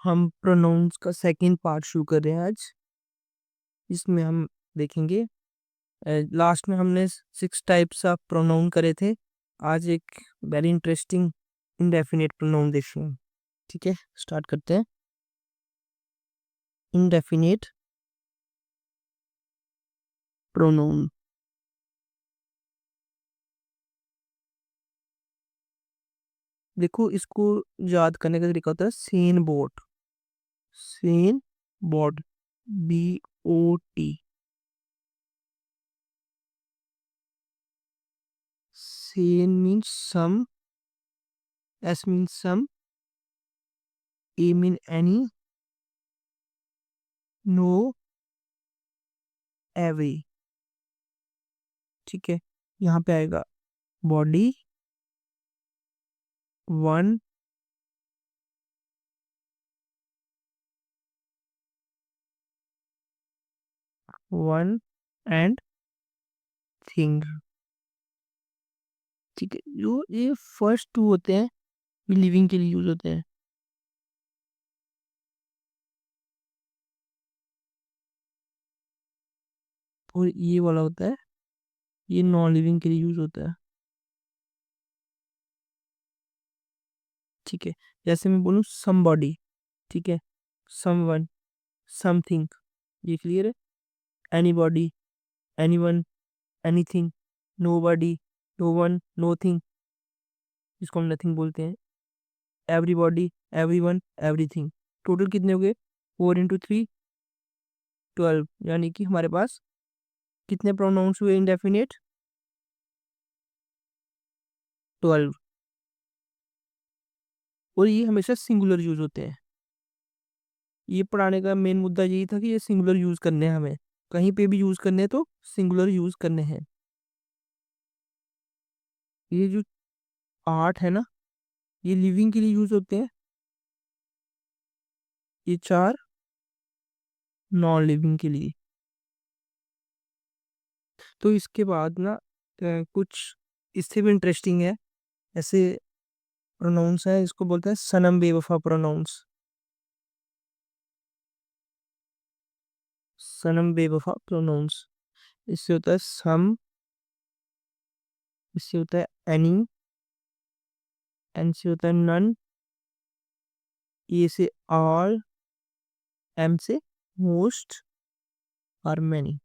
हम प्रोनाउंस का second part शुरू कर रहे हैं आज। इसमें हम देखेंगे, लास्ट में हमने 6 टाइप्स ऑफ प्रोनाउन करे थे। आज एक वेरी इंटरेस्टिंग इंडेफिनिट प्रोनाउन देखेंगे। ठीक है, स्टार्ट करते हैं। Indefinite pronoun. देखो, इसको याद करने का तरीका होता है sane bot. Sane bot, BOT। Sane means some, S means some, A mean any, no, every. ठीक है, यहाँ पे आएगा body, one, one and thing. ठीक है, जो ये फर्स्ट टू होते हैं ये लिविंग के लिए यूज होते हैं। और ये वाला होता है, ये नॉन लिविंग के लिए यूज होता है। ठीक है, जैसे मैं बोलूँ समबॉडी, ठीक है, समवन, समथिंग, ये क्लियर है। Anybody, anyone, anything, nobody, no one, nothing, जिसको हम नथिंग बोलते हैं। Everybody, everyone, everything. टोटल कितने हो गए? 4 × 3 12, यानी कि हमारे पास कितने प्रोनाउंस हुए इंडेफिनिट? 12। और ये हमेशा सिंगुलर यूज होते हैं। ये पढ़ाने का मेन मुद्दा यही था कि ये सिंगुलर यूज करने हैं, हमें कहीं पे भी यूज करने हैं तो सिंगुलर यूज करने हैं। ये जो 8 है ना, ये लिविंग के लिए यूज होते हैं, ये 4 नॉन लिविंग के लिए। तो इसके बाद ना कुछ इससे भी इंटरेस्टिंग है, ऐसे प्रोनाउंस है, इसको बोलते हैं सनम बेवफा प्रोनाउंस। सनम बेवफा प्रोनाउंस। इससे होता है सम, इससे होता है एनी, एन से होता है नन, ए से ऑल, एम से मोस्ट और मैनी।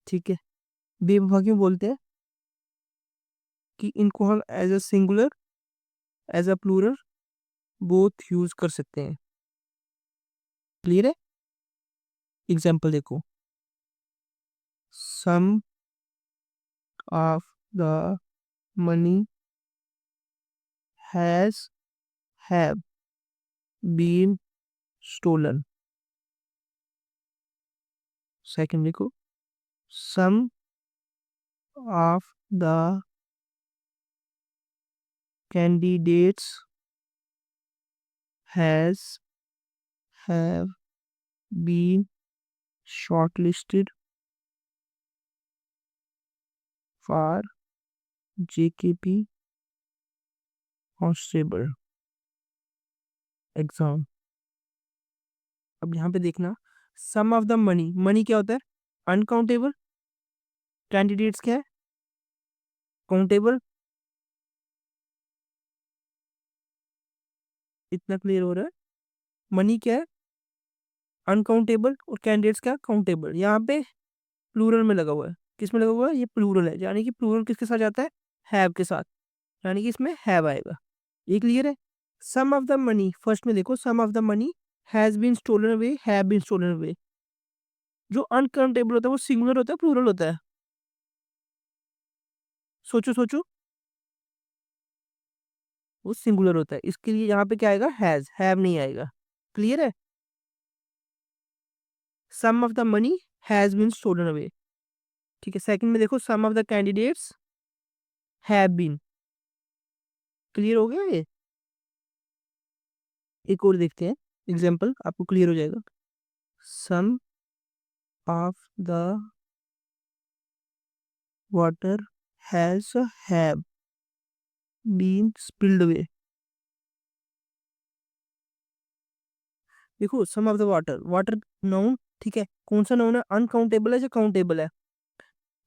ठीक है, बेवफा क्यों बोलते हैं? कि इनको हम as a singular, as a plural both use कर सकते हैं। क्लियर है? एग्जाम्पल देखो, some of the money has have been stolen. Second देखो, some of the candidates has have been shortlisted for JKP constable exam. अब यहाँ पे देखना, some of the money, money क्या होता है? अनकाउंटेबल। कैंडिडेट्स क्या है? काउंटेबल। इतना क्लियर हो रहा है? मनी क्या है? अनकाउंटेबल, और कैंडिडेट्स क्या? काउंटेबल। यहाँ पे प्लूरल में लगा हुआ है। किस में लगा हुआ है? ये प्लूरल है, यानी कि प्लूरल किसके साथ जाता है? हैव के साथ, यानी कि इसमें हैव आएगा। ये क्लियर है? Some of the money, first में देखो, some of the money has been stolen away, have been stolen away. जो अनकाउंटेबल होता है वो सिंगुलर होता है, प्लूरल होता है? सोचो सोचो, वो सिंगुलर होता है, इसके लिए यहाँ पे क्या आएगा? हैज, हैव नहीं आएगा। क्लियर है? Some of the money has been stolen away. ठीक है, सेकंड में देखो, some of the candidates have been. Clear हो गया ये? एक और देखते हैं एग्जांपल, आपको क्लियर हो जाएगा। Some of the water has have been spilled away. देखो some of the water, water noun, ठीक है, कौन सा नाउन है, अनकाउंटेबल है या काउंटेबल है,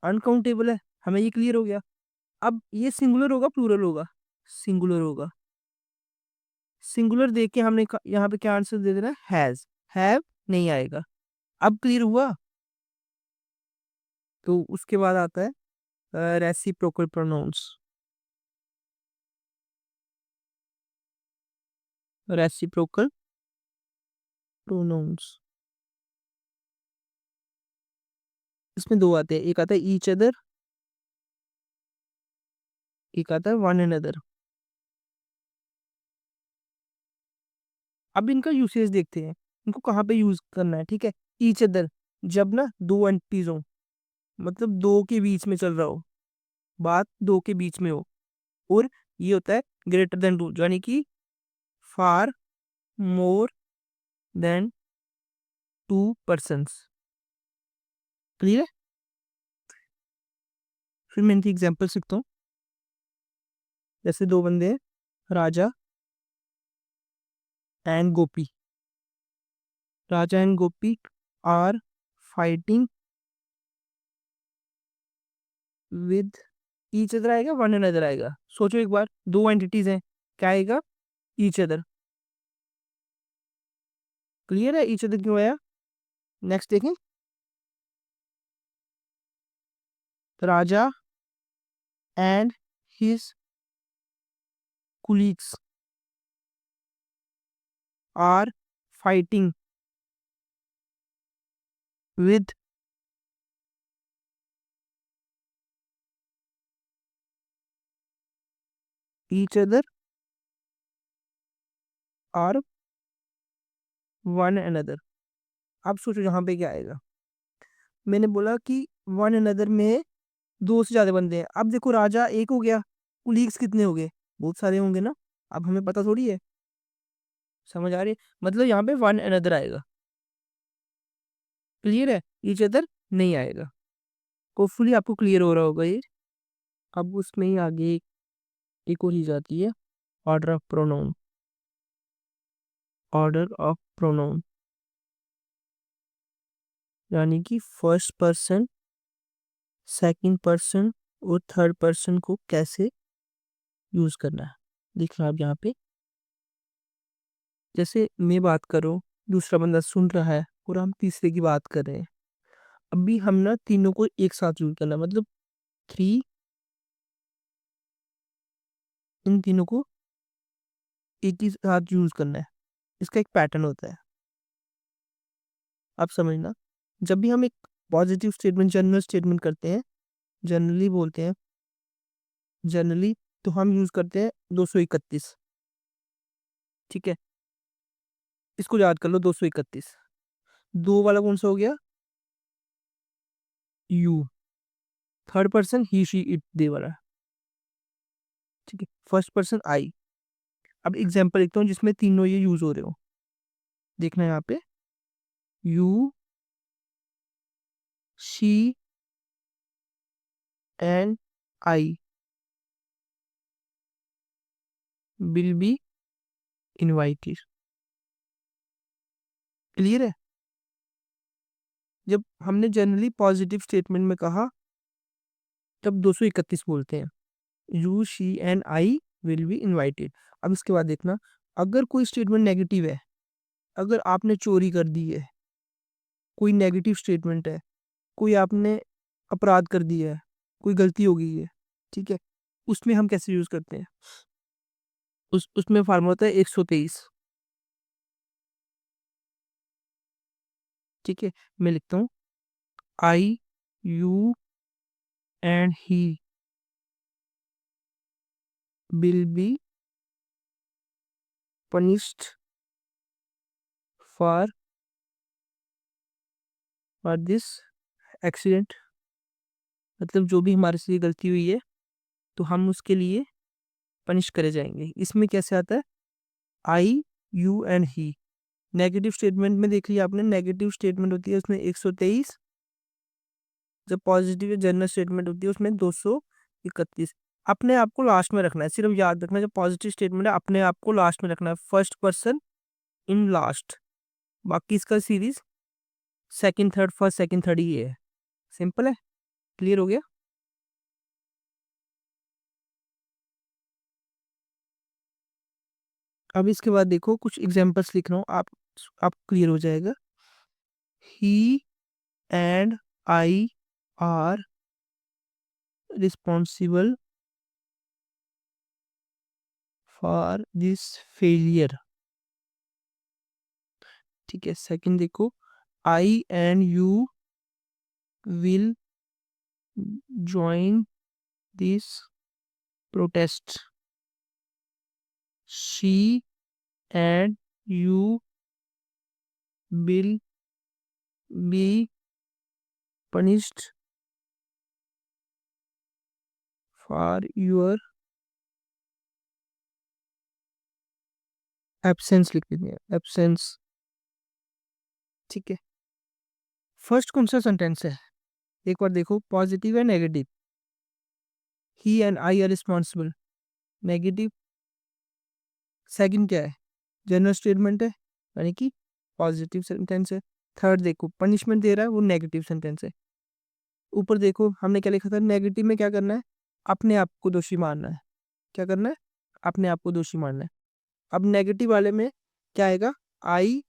अनकाउंटेबल है, हमें ये क्लियर हो गया। अब ये सिंगुलर होगा प्लूरल होगा, सिंगुलर होगा, सिंगुलर देख के हमने यहाँ पे क्या आंसर दे देना, हैज, हैव नहीं आएगा। अब क्लियर हुआ। तो उसके बाद आता है रेसिप्रोकल प्रोनाउंस, रेसिप्रोकल प्रोनाउंस, इसमें दो आते हैं, एक आता है ईच अदर, एक आता है वन अनदर। अब इनका यूसेज देखते हैं, इनको कहाँ पे यूज करना है, ठीक है। ईच अदर, जब ना दो एंटिटीज हो, मतलब दो के बीच में चल रहा हो, बात दो के बीच में हो। और ये होता है ग्रेटर देन टू, यानी कि far more than two persons. Clear है। फिर मैं इनकी एग्जाम्पल सीखता हूँ। जैसे दो बंदे हैं, Raja and Gopi, Raja and Gopi are fighting with each other आएगा, वन अनदर आएगा। सोचो एक बार, दो एंटिटीज हैं, क्या आएगा, ईच अदर। क्लियर है, ईच अदर क्यों आया। नेक्स्ट देखें, Raja and his colleagues are fighting with each other or one another. अब सोचो यहाँ पे क्या आएगा। मैंने बोला कि वन अनदर में दो से ज्यादा बंदे हैं। अब देखो राजा एक हो गया, कुलीग्स कितने हो गए, बहुत सारे होंगे ना। अब हमें पता थोड़ी है, समझ आ रही है, मतलब यहाँ पे वन अनदर आएगा। क्लियर है, ईच अदर नहीं आएगा। होपफुली आपको क्लियर हो रहा होगा ये। अब उसमें ही आगे एक और चीज आती है, order of pronoun, order of pronoun, यानी कि फर्स्ट पर्सन, सेकंड पर्सन और थर्ड पर्सन को कैसे यूज करना है। देख लो आप यहाँ पे, जैसे मैं बात करूँ, दूसरा बंदा सुन रहा है और हम तीसरे की बात कर रहे हैं। अभी हम ना तीनों को एक साथ यूज करना है, मतलब थ्री, इन तीनों को एक ही साथ यूज करना है। इसका एक पैटर्न होता है, आप समझना। जब भी हम एक पॉजिटिव स्टेटमेंट, जनरल स्टेटमेंट करते हैं, जनरली बोलते हैं, जनरली, तो हम यूज करते हैं 231। ठीक है, इसको याद कर लो, 231। दो वाला कौन सा हो गया, you. Third person he she it they वाला। ठीक है, फर्स्ट पर्सन आई। अब एग्जाम्पल लिखता हूँ जिसमें तीनों ये यूज हो रहे हो। देखना यहाँ पे, you, she and I will be invited. Clear है। जब हमने जनरली पॉजिटिव स्टेटमेंट में कहा, तब 231 बोलते हैं, you she and I will be invited. अब इसके बाद देखना, अगर कोई स्टेटमेंट नेगेटिव है, अगर आपने चोरी कर दी है, कोई नेगेटिव स्टेटमेंट है, कोई आपने अपराध कर दिया है, कोई गलती हो गई है, ठीक है, उसमें हम कैसे यूज करते हैं, उसमें फार्मूला होता है 123। ठीक है, मैं लिखता हूँ, I, you and he will be punished for this accident. मतलब जो भी हमारे से गलती हुई है, तो हम उसके लिए पनिश करे जाएंगे। इसमें कैसे आता है, I, you and he. Negative statement में देख लिया आपने, नेगेटिव स्टेटमेंट होती है उसमें 123, जब पॉजिटिव जनरल स्टेटमेंट होती है उसमें 231। अपने आप को लास्ट में रखना है, सिर्फ याद रखना, जब पॉजिटिव स्टेटमेंट है अपने आप को लास्ट में रखना है, फर्स्ट पर्सन इन लास्ट। बाकी इसका series second third first second third ही है, सिंपल है, क्लियर हो गया। अब इसके बाद देखो कुछ एग्जांपल्स लिख रहा हूँ, आप क्लियर हो जाएगा। He and I are responsible for this failure. ठीक है, सेकंड देखो, I and you will join this protest. She and you will be punished for your absence, लिख देंगे absence। ठीक है, फर्स्ट कौन सा सेंटेंस है, एक बार देखो, पॉजिटिव है negative. He and I are responsible, negative. Second क्या है, जनरल स्टेटमेंट है, यानी कि पॉजिटिव सेंटेंस है। थर्ड देखो, पनिशमेंट दे रहा है, वो नेगेटिव सेंटेंस है। ऊपर देखो हमने क्या लिखा था, नेगेटिव में क्या करना है, अपने आप को दोषी मानना है। क्या करना है, अपने आप को दोषी मानना है। अब नेगेटिव वाले में क्या आएगा, आई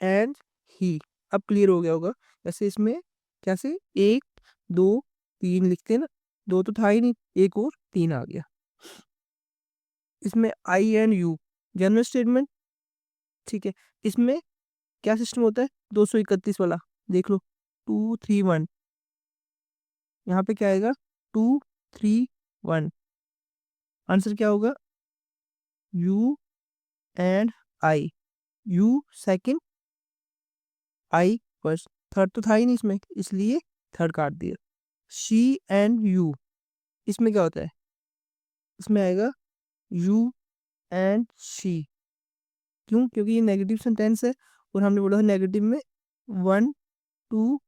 एंड ही। अब क्लियर हो गया होगा, जैसे इसमें कैसे एक दो तीन लिखते हैं ना, दो तो था ही नहीं, एक और तीन आ गया। इसमें आई एंड यू जनरल स्टेटमेंट। ठीक है, इसमें क्या सिस्टम होता है, 231 वाला, देख लो, 2 3 1। यहाँ पे क्या आएगा, 2 3 1। आंसर क्या होगा, you and I, you second, I first, third तो था ही नहीं इसमें, इसलिए थर्ड काट दिया। शी एंड यू, इसमें क्या होता है, इसमें आएगा यू एंड शी। क्यों, क्योंकि ये नेगेटिव सेंटेंस है, और हमने बोला है नेगेटिव में 1 2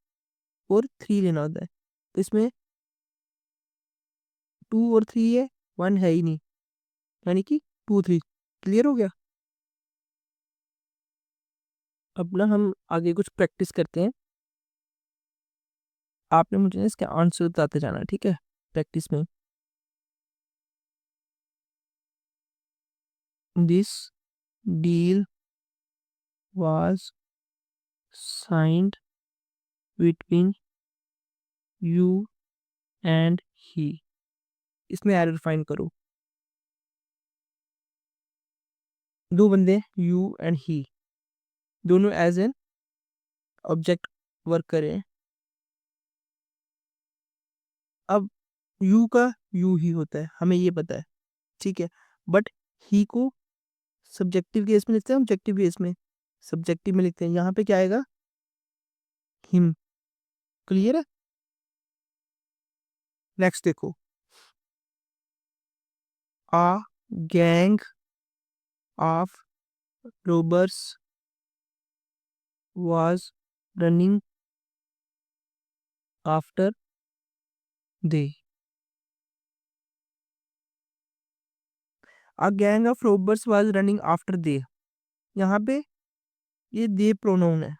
और 3 लेना होता है, तो इसमें 2 और 3 है, 1 है ही नहीं, यानी कि 2 3। क्लियर हो गया। अब ना हम आगे कुछ प्रैक्टिस करते हैं, आपने मुझे ना इसके आंसर बताते जाना, ठीक है, प्रैक्टिस में। This deal was signed between you and ही। इसमें एरर फाइंड करो, दो बंदे यू एंड ही, दोनों एज एन ऑब्जेक्ट वर्क करें। अब यू का यू ही होता है, हमें ये पता है, ठीक है, बट ही को सब्जेक्टिव केस में लिखते हैं, ऑब्जेक्टिव केस में सब्जेक्टिव में लिखते हैं। यहाँ पे क्या आएगा, हिम। क्लियर है। नेक्स्ट देखो, a gang of robbers was running after they. A gang of robbers was running after they, यहाँ पे ये दे प्रोनाउन है।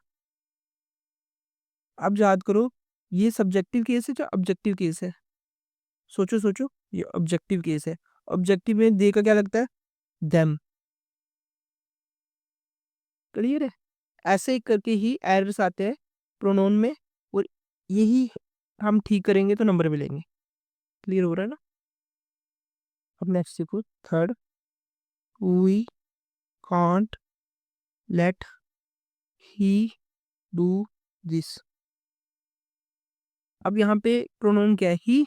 अब याद करो, ये सब्जेक्टिव केस है जो ऑब्जेक्टिव केस है, सोचो सोचो, ये ऑब्जेक्टिव केस है, ऑब्जेक्टिव में दे का क्या लगता है, देम। क्लियर है। ऐसे ही करके ही एरर्स आते हैं प्रोनाउन में, और यही हम ठीक करेंगे तो नंबर मिलेंगे। क्लियर हो रहा है ना। अब नेक्स्ट देखो, third, we can't let he do this. अब यहाँ पे प्रोनाउन क्या है, ही।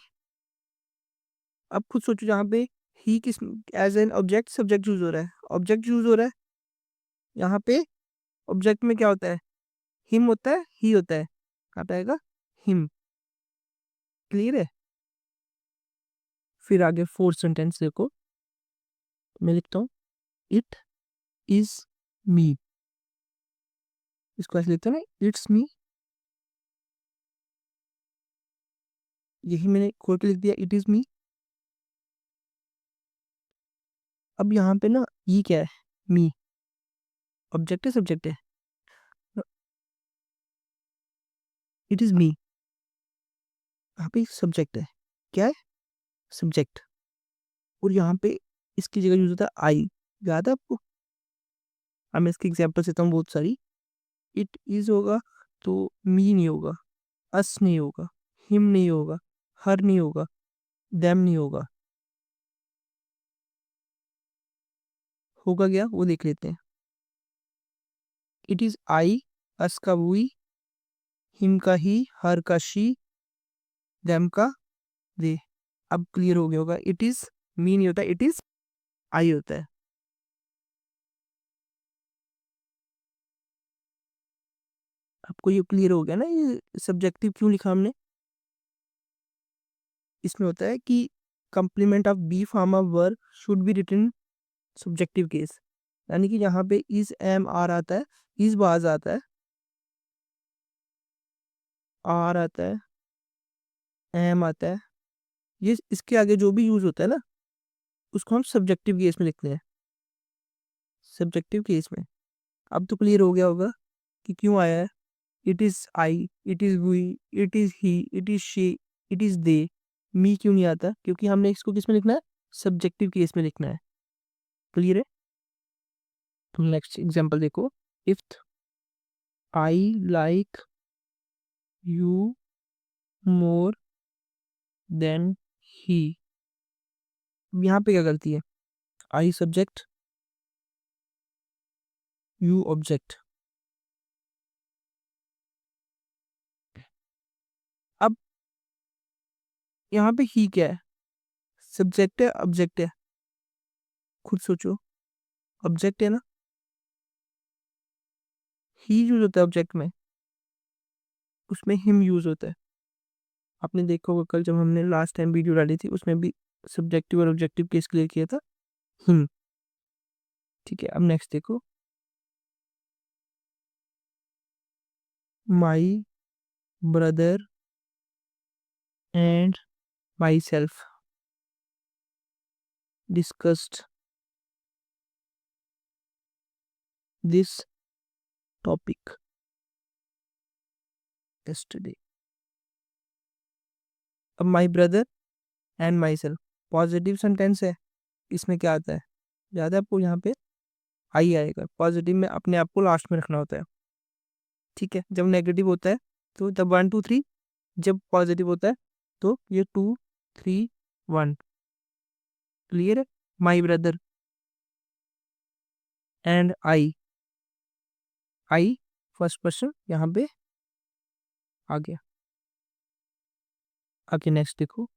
अब खुद सोचो, यहाँ पे ही किस, as an object subject use हो रहा है, ऑब्जेक्ट यूज हो रहा है। यहाँ पे ऑब्जेक्ट में क्या होता है, हिम होता है, ही होता है, कहाँ पे आएगा, हिम। क्लियर है। फिर आगे फोर्थ सेंटेंस देखो, मैं लिखता हूँ, इट इज मी। इसको ऐसे लिखते हैं ना, इट्स मी, यही मैंने खोल के लिख दिया, इट इज मी। अब यहाँ पे ना, ये क्या है, मी, ऑब्जेक्ट है सब्जेक्ट है, इट इज मी, यहाँ पे सब्जेक्ट है, क्या है, सब्जेक्ट, और यहाँ पे इसकी जगह यूज होता है आई, याद है आपको। अब मैं इसकी एग्जाम्पल देता हूँ बहुत सारी। इट इज होगा तो मी नहीं होगा, अस नहीं होगा, हिम नहीं होगा, हर नहीं होगा, देम नहीं होगा, होगा क्या वो देख लेते हैं। इट इज आई, अस का वी, हिम का ही, हर का शी, देम का दे। अब क्लियर हो गया होगा, इट इज मी नहीं होता, इट इज आई होता है। आपको ये क्लियर हो गया ना, ये सब्जेक्टिव क्यों लिखा हमने। इसमें होता है कि complement of be form of verb should be written subjective case, यानी कि यहाँ पे इज एम आर आता है, इज बाज आता है, आर आता है, एम आता है, ये इसके आगे जो भी यूज होता है ना, उसको हम सब्जेक्टिव केस में लिखते हैं, सब्जेक्टिव केस में। अब तो क्लियर हो गया होगा कि क्यों आया है। It is I, it is we, it is he, it is she, it is they, me क्यों नहीं आता, क्योंकि हमने इसको किस में लिखना है, सब्जेक्टिव केस में लिखना है। क्लियर है। तो नेक्स्ट एग्जांपल देखो, if I like you more than he. यहाँ पे क्या गलती है, आई सब्जेक्ट, यू ऑब्जेक्ट। अब यहाँ पे ही क्या है, सब्जेक्ट है ऑब्जेक्ट है, खुद सोचो, ऑब्जेक्ट है ना, ही यूज होता है ऑब्जेक्ट में, उसमें हिम यूज होता है। आपने देखा होगा कल जब हमने लास्ट टाइम वीडियो डाली थी, उसमें भी सब्जेक्टिव और ऑब्जेक्टिव केस क्लियर किया था, हिम। ठीक है, अब नेक्स्ट देखो, my brother and my self discussed this topic yesterday। अब my brother and my self positive sentence है, इसमें क्या आता है, याद है आपको, यहाँ पे आई आएगा, पॉजिटिव में अपने आप को लास्ट में रखना होता है। ठीक है, जब नेगेटिव होता है तो तब 1 2 3, जब पॉजिटिव होता है तो ये 2 3 1। क्लियर है। My brother and I first person यहाँ पे आ गया। आगे नेक्स्ट देखो,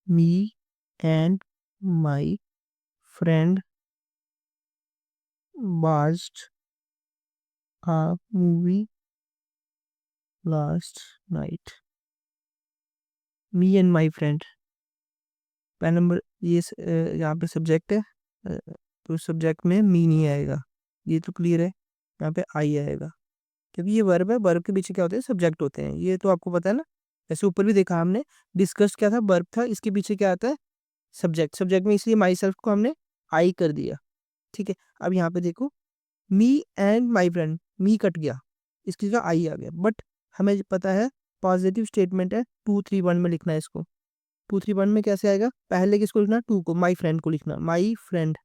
me and my friend watched a movie last night। Me and my friend, पहला नंबर ये यहाँ पे सब्जेक्ट है, तो सब्जेक्ट में मी नहीं आएगा, ये तो क्लियर है, यहाँ पे आई आएगा, क्योंकि ये वर्ब है, वर्ब के पीछे क्या होते हैं, सब्जेक्ट होते हैं, ये तो आपको पता है ना। ऐसे ऊपर भी देखा हमने, डिस्कस क्या था, वर्ब था, इसके पीछे क्या आता है, सब्जेक्ट, सब्जेक्ट में इसलिए माई सेल्फ को हमने आई कर दिया। ठीक है, अब यहाँ पे देखो, me and my friend, me cut गया, इसकी जगह आई आ गया, बट हमें पता है पॉजिटिव स्टेटमेंट है, 2 3 1 में लिखना है इसको। 2 3 1 में कैसे आएगा, पहले किसको लिखना, टू को, माई फ्रेंड को लिखना, माई फ्रेंड,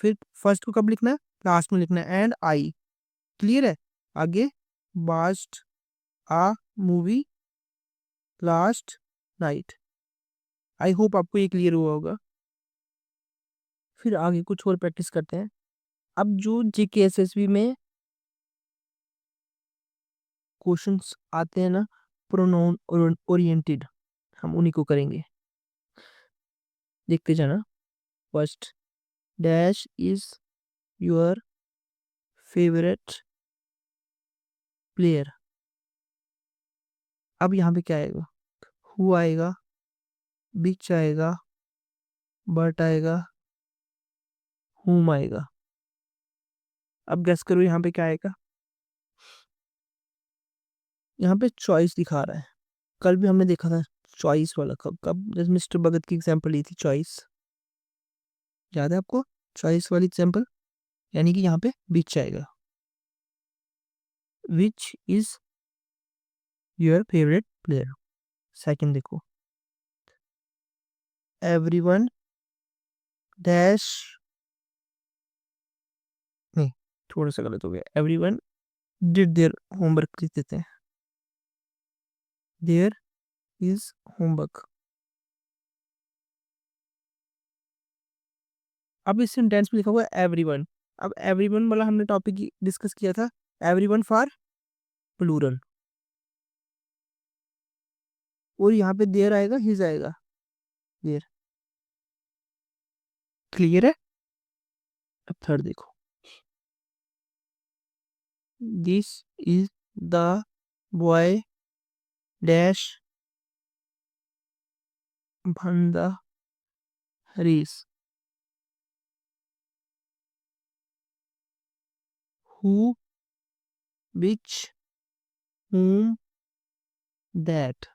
फिर फर्स्ट को कब लिखना है, लास्ट में लिखना है, एंड आई। क्लियर है। आगे, watched a movie last night. I hope आपको ये क्लियर हुआ होगा। फिर आगे कुछ और प्रैक्टिस करते हैं। अब जो जीकेएसएसबी में क्वेश्चंस आते हैं ना, प्रोनाउन ओरिएंटेड, हम उन्हीं को करेंगे, देखते जाना। First, dash is your favourite player. अब यहाँ पे क्या आएगा, हु आएगा, बिच आएगा, बट आएगा, हुम आएगा। अब गेस करो यहाँ पे क्या आएगा, यहाँ पे चॉइस दिखा रहा है, कल भी हमने देखा था चॉइस वाला, कब कब जब मिस्टर भगत की एग्जांपल ली थी, चॉइस, याद है आपको, चॉइस वाली एग्जांपल, यानी कि यहाँ पे बिच आएगा, which is your favourite player. Second देखो, एवरीवन डैश, नहीं थोड़ा सा गलत हो गया, एवरीवन डिड देयर होमवर्क लिख देते हैं, देयर इज होमवर्क। अब इस सेंटेंस में लिखा हुआ है एवरीवन। अब एवरीवन वाला हमने टॉपिक डिस्कस किया था, एवरीवन फॉर प्लूरल, और यहाँ पे देयर आएगा, हिज आएगा, देयर। क्लियर है? अब थर्ड देखो, this is the boy dash बंदा रेस, हु, विच, whom, दैट।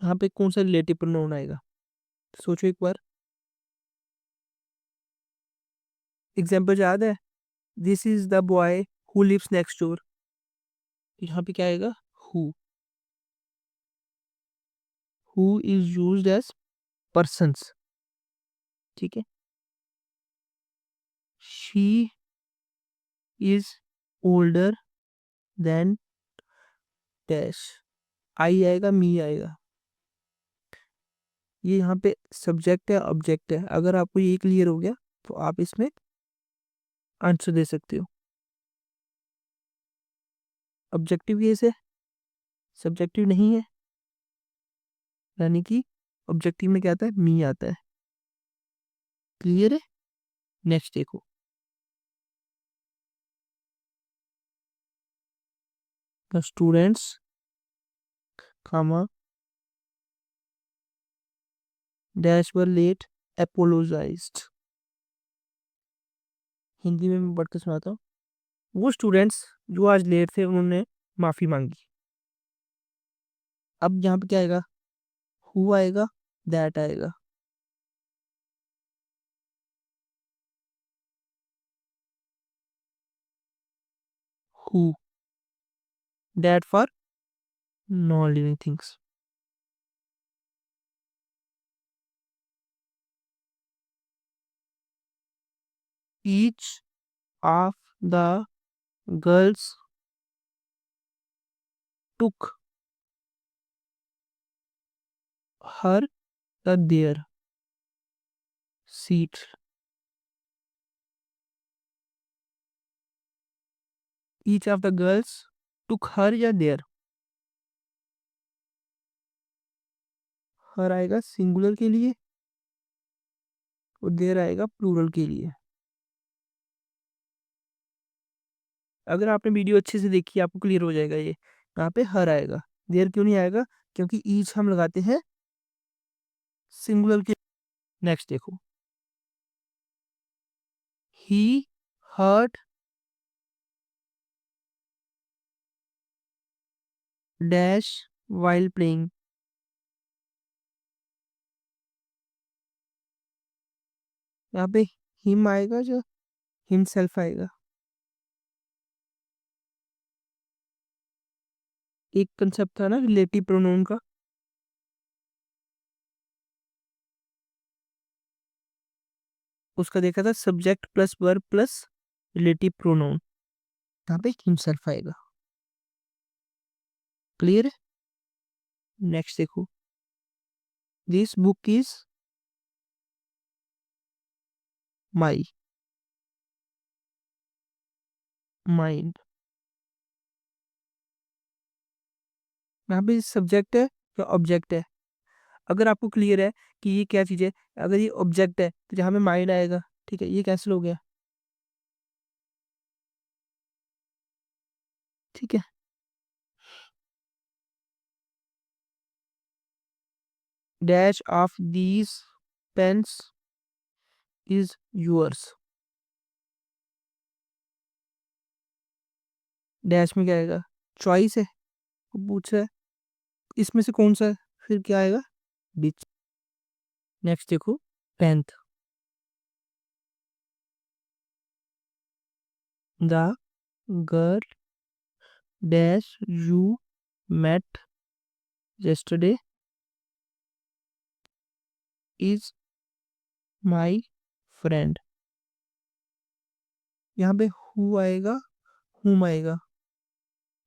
यहाँ पे कौन सा रिलेटिव प्रोनाउन आएगा, सोचो एक बार। एग्जाम्पल याद है, this is the boy who lives next door, यहाँ पे क्या आएगा, who. Who is used as persons, ठीक है। She is older than dash, I आएगा, मी आएगा। ये यहाँ पे सब्जेक्ट है, ऑब्जेक्ट है। अगर आपको ये क्लियर हो गया तो आप इसमें आंसर दे सकते हो। ऑब्जेक्टिव केस है, सब्जेक्टिव नहीं है, यानी कि ऑब्जेक्टिव में क्या आता है, मी आता है। क्लियर है? नेक्स्ट देखो, the students comma dash were late apologized. Hindi में मैं पढ़ के सुनाता हूँ। वो स्टूडेंट्स जो आज लेट थे उन्होंने माफी मांगी। अब यहाँ पे क्या आएगा, हु आएगा, दैट आएगा। Who, that for non living things. Each of the girls took her their seat. Each of the girls took her या their, हर आएगा सिंगुलर के लिए और देयर आएगा प्लूरल के लिए। अगर आपने वीडियो अच्छे से देखी आपको क्लियर हो जाएगा। ये यहाँ पे हर आएगा, देयर क्यों नहीं आएगा, क्योंकि ईच हम लगाते हैं सिंगुलर के। नेक्स्ट देखो, ही हर्ट डैश वाइल प्लेइंग। यहाँ पे हिम आएगा, जो हिमसेल्फ आएगा। एक कंसेप्ट था ना रिलेटिव प्रोनाउन का, उसका देखा था, subject plus verb plus relative pronoun. यहाँ पे हिमसेल्फ आएगा। क्लियर है? नेक्स्ट देखो, this book is my mind. यहाँ पे सब्जेक्ट है या ऑब्जेक्ट है। अगर आपको क्लियर है कि ये क्या चीज़ है, अगर ये ऑब्जेक्ट है तो जहाँ पे माइंड आएगा, ठीक है, ये कैंसिल हो गया, ठीक है। Dash of these pens is yours. Dash में क्या आएगा, चॉइस है, वो पूछ रहा है इसमें से कौन सा है, फिर क्या आएगा, बीच। नेक्स्ट देखो, पेंथ, the girl dash you met yesterday is my friend। यहाँ पे who आएगा, whom आएगा।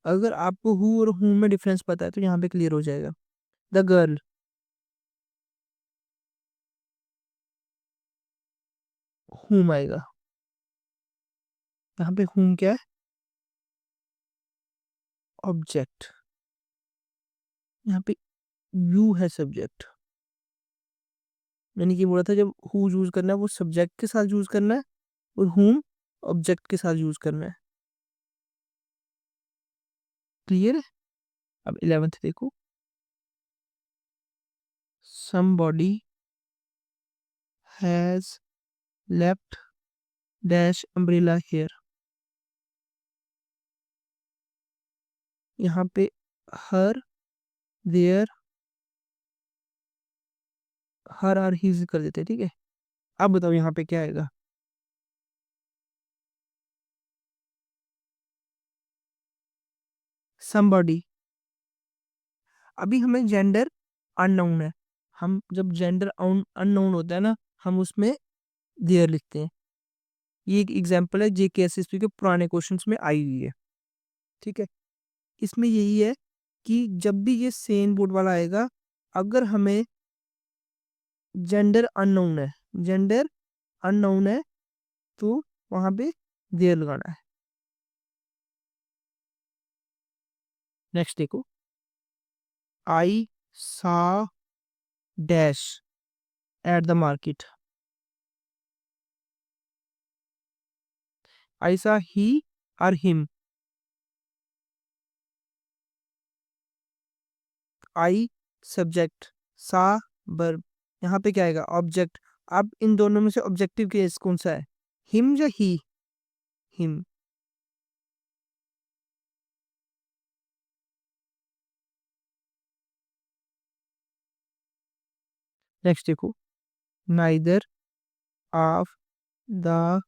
अगर आपको who और whom में डिफरेंस पता है तो यहाँ पे क्लियर हो जाएगा। द गर्ल, whom आएगा। यहाँ पे whom क्या है? ऑब्जेक्ट। यहाँ पे you है सब्जेक्ट। मैंने ये बोला था जब who यूज करना है वो सब्जेक्ट के साथ यूज करना है और whom ऑब्जेक्ट के साथ यूज करना है। क्लियर है? अब 11th देखो। somebody has left dash umbrella here। यहाँ पे हर, देयर, हर आर हीज कर देते हैं, ठीक है। अब बताओ यहाँ पे क्या आएगा? somebody। अभी हमें जेंडर अननोन है। हम जब जेंडर अननोन होता है ना, हम उसमें देयर लिखते हैं। ये एक एग्जांपल है जेकेएसएसपी के पुराने क्वेश्चंस में आई हुई है, ठीक है। इसमें यही है कि जब भी ये सेम बोर्ड वाला आएगा, अगर हमें जेंडर अननोन है, जेंडर अननोन है तो वहां पे देयर लगाना है। नेक्स्ट देखो। आई सा डैश एट द मार्केट। आई सा ही और हिम। आई सब्जेक्ट, सा वर्ब। यहाँ पे क्या आएगा? ऑब्जेक्ट। अब इन दोनों में से ऑब्जेक्टिव केस कौन सा है? हिम या ही? हिम। नेक्स्ट देखो। Neither of the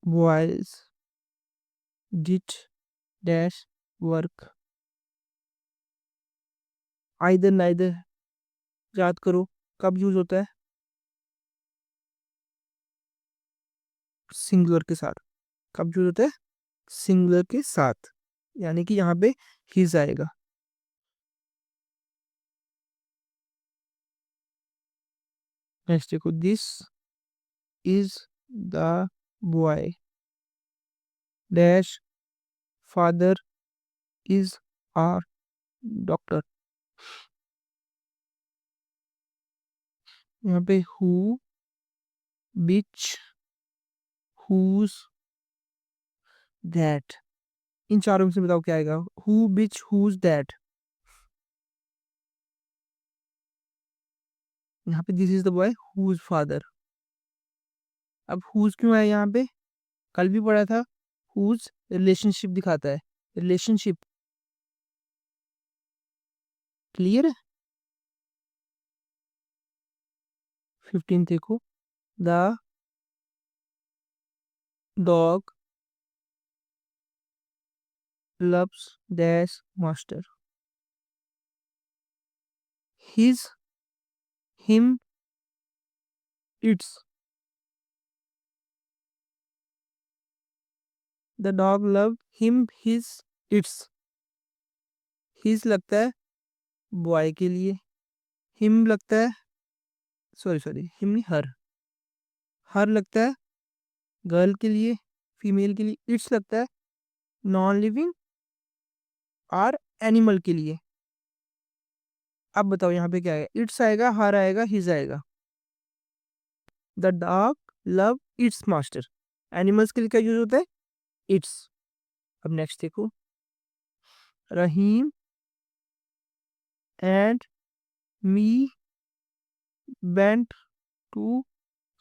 boys did dash work. Either neither याद करो कब यूज होता है? सिंगुलर के साथ। कब यूज होता है? सिंगुलर के साथ, यानी कि यहाँ पे हिज आएगा। नेक्स्ट देखो। This is the boy dash father is our doctor. यहाँ पे हु, बिच, हुज, दैट। इन चारों में से बताओ क्या आएगा? Who, which, whose, that. यहाँ पे this is the boy whose father. अब हुज क्यों आया यहाँ पे? कल भी पढ़ा था। हुज रिलेशनशिप दिखाता है, रिलेशनशिप। क्लियर है? 15 देखो। The dog loves dash master. His, him, it's. The dog love him, his, it's. His लगता है बॉय के लिए, हिम लगता है, सॉरी सॉरी, हिम नहीं, हर लगता है गर्ल के लिए, फीमेल के लिए। इट्स लगता है नॉन लिविंग और एनिमल के लिए। अब बताओ यहाँ पे क्या है? इट्स आएगा, हर आएगा, हिज आएगा। The dog love it's master. Animals के लिए क्या यूज होता है? इट्स। अब नेक्स्ट देखो। Rahim and me went to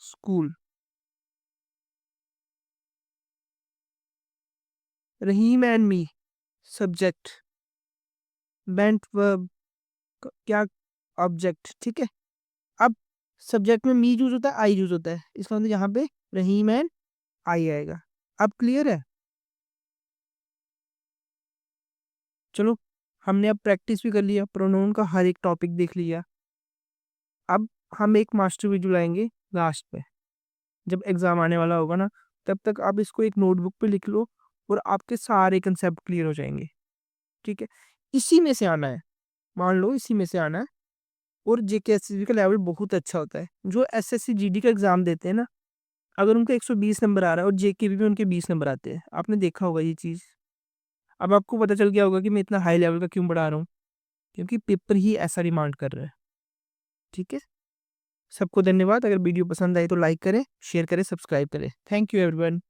school. Rahim and me subject, went verb, क्या? ऑब्जेक्ट, ठीक है। अब सब्जेक्ट में मी यूज होता है, आई यूज होता है, इसका मतलब यहाँ पे रहीम एंड आई आएगा। अब क्लियर है? चलो, हमने अब प्रैक्टिस भी कर लिया, प्रोनाउन का हर एक टॉपिक देख लिया। अब हम एक मास्टर वीडियो लाएंगे लास्ट पे, जब एग्जाम आने वाला होगा ना, तब तक आप इसको एक नोटबुक पे लिख लो और आपके सारे कंसेप्ट क्लियर हो जाएंगे। ठीक है, इसी में से आना है, मान लो इसी में से आना है। और जेकेएसएसबी का लेवल बहुत अच्छा होता है। जो एसएससी जीडी का एग्जाम देते हैं ना, अगर उनका 120 नंबर आ रहा है और जेकेबी में उनके 20 नंबर आते हैं, आपने देखा होगा ये चीज़। अब आपको पता चल गया होगा कि मैं इतना हाई लेवल का क्यों पढ़ा रहा हूँ, क्योंकि पेपर ही ऐसा डिमांड कर रहा है। ठीक है, सबको धन्यवाद। अगर वीडियो पसंद आई तो लाइक करें, शेयर करें, सब्सक्राइब करें। Thank you everyone.